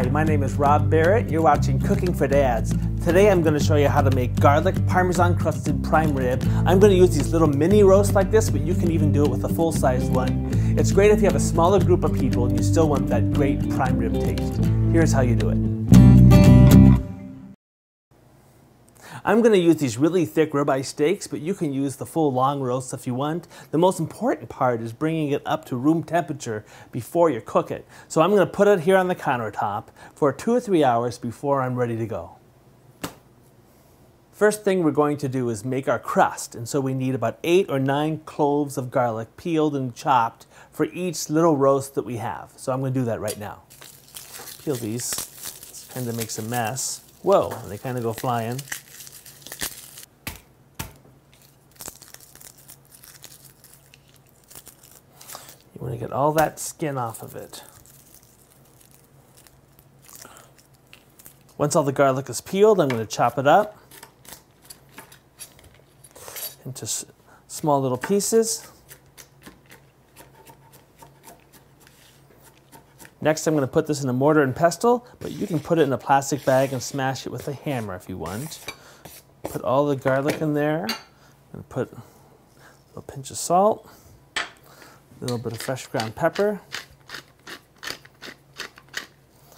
Hi, my name is Rob Barrett. You're watching Cooking for Dads. Today I'm going to show you how to make garlic Parmesan crusted prime rib. I'm going to use these little mini roasts like this, but you can even do it with a full-sized one. It's great if you have a smaller group of people and you still want that great prime rib taste. Here's how you do it. I'm going to use these really thick ribeye steaks, but you can use the full long roast if you want. The most important part is bringing it up to room temperature before you cook it. So I'm going to put it here on the countertop for 2 or 3 hours before I'm ready to go. First thing we're going to do is make our crust, and so we need about 8 or 9 cloves of garlic peeled and chopped for each little roast that we have. So I'm going to do that right now. Peel these. This kind of makes a mess. Whoa, they kind of go flying. You want to get all that skin off of it. Once all the garlic is peeled, I'm going to chop it up into small little pieces. Next, I'm going to put this in a mortar and pestle, but you can put it in a plastic bag and smash it with a hammer if you want. Put all the garlic in there, and put a little pinch of salt, a little bit of fresh ground pepper,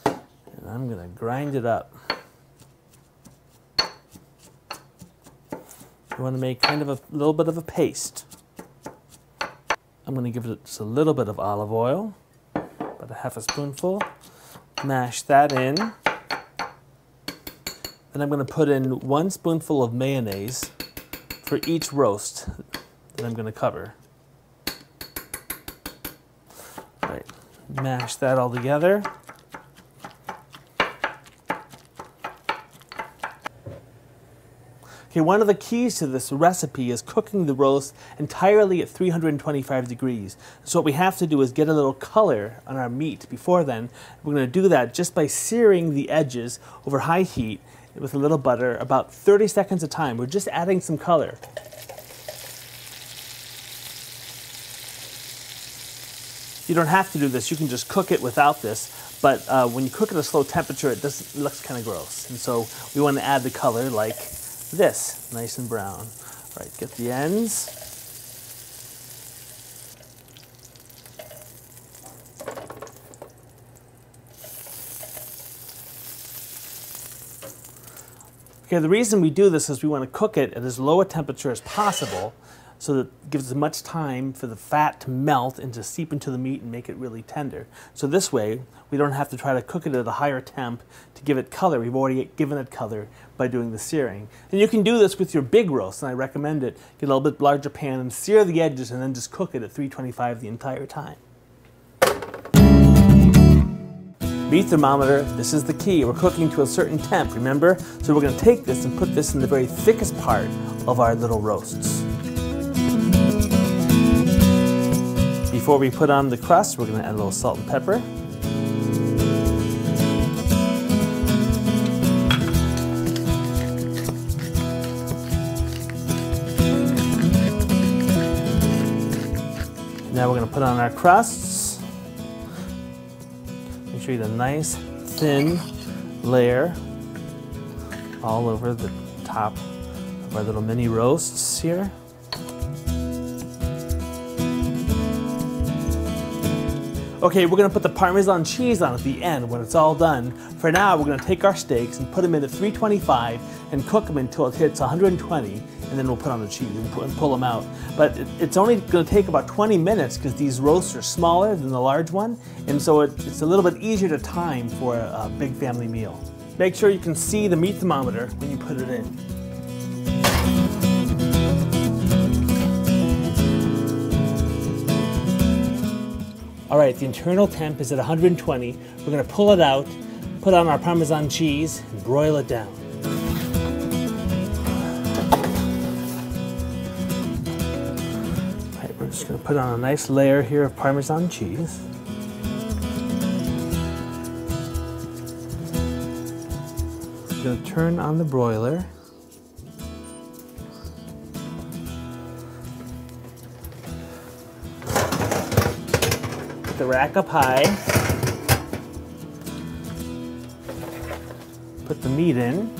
and I'm going to grind it up. You want to make kind of a little bit of a paste. I'm going to give it just a little bit of olive oil, about a half a spoonful. Mash that in. Then I'm going to put in 1 spoonful of mayonnaise for each roast that I'm going to cover. All right, mash that all together. Okay, one of the keys to this recipe is cooking the roast entirely at 325 degrees. So what we have to do is get a little color on our meat before then. We're going to do that just by searing the edges over high heat with a little butter, about 30 seconds at a time. We're just adding some color. You don't have to do this, you can just cook it without this, but when you cook at a slow temperature, it looks kind of gross. And so we want to add the color like this, nice and brown. All right, get the ends. Okay, the reason we do this is we want to cook it at as low a temperature as possible, so that it gives as much time for the fat to melt and to seep into the meat and make it really tender. So this way, we don't have to try to cook it at a higher temp to give it color. We've already given it color by doing the searing. And you can do this with your big roast, and I recommend it. Get a little bit larger pan and sear the edges and then just cook it at 325 the entire time. Meat thermometer, this is the key. We're cooking to a certain temp, remember? So we're going to take this and put this in the very thickest part of our little roasts. Before we put on the crust, we're going to add a little salt and pepper. Now we're going to put on our crusts. Make sure you get a nice thin layer all over the top of our little mini roasts here. Okay, we're going to put the Parmesan cheese on at the end when it's all done. For now, we're going to take our steaks and put them in at 325 and cook them until it hits 120, and then we'll put on the cheese and pull them out. But it's only going to take about 20 minutes because these roasts are smaller than the large one, and so it's a little bit easier to time for a big family meal. Make sure you can see the meat thermometer when you put it in. All right, the internal temp is at 120. We're going to pull it out, put on our Parmesan cheese, and broil it down. All right, we're just going to put on a nice layer here of Parmesan cheese. We're going to turn on the broiler. Put the rack up high. Put the meat in.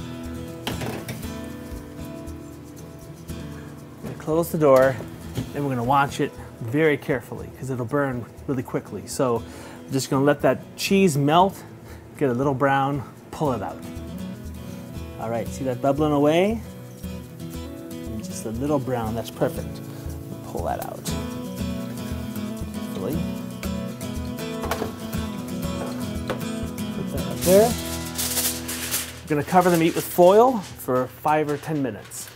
Close the door, and we're going to watch it very carefully because it'll burn really quickly. So I'm just going to let that cheese melt, get a little brown, pull it out. All right, see that bubbling away? And just a little brown, that's perfect. Pull that out. Really. Put that up there. We're going to cover the meat with foil for 5 or 10 minutes.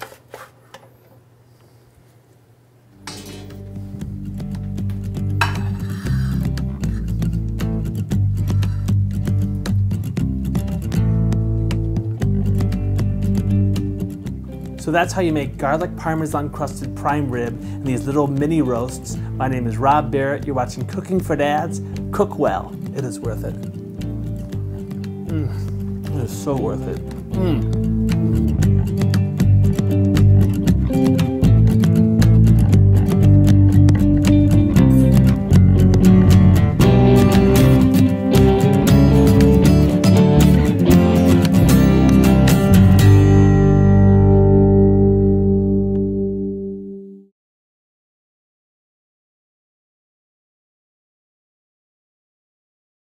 So that's how you make garlic Parmesan crusted prime rib and these little mini roasts. My name is Rob Barrett. You're watching Cooking for Dads. Cook well. It is worth it. It is so worth it.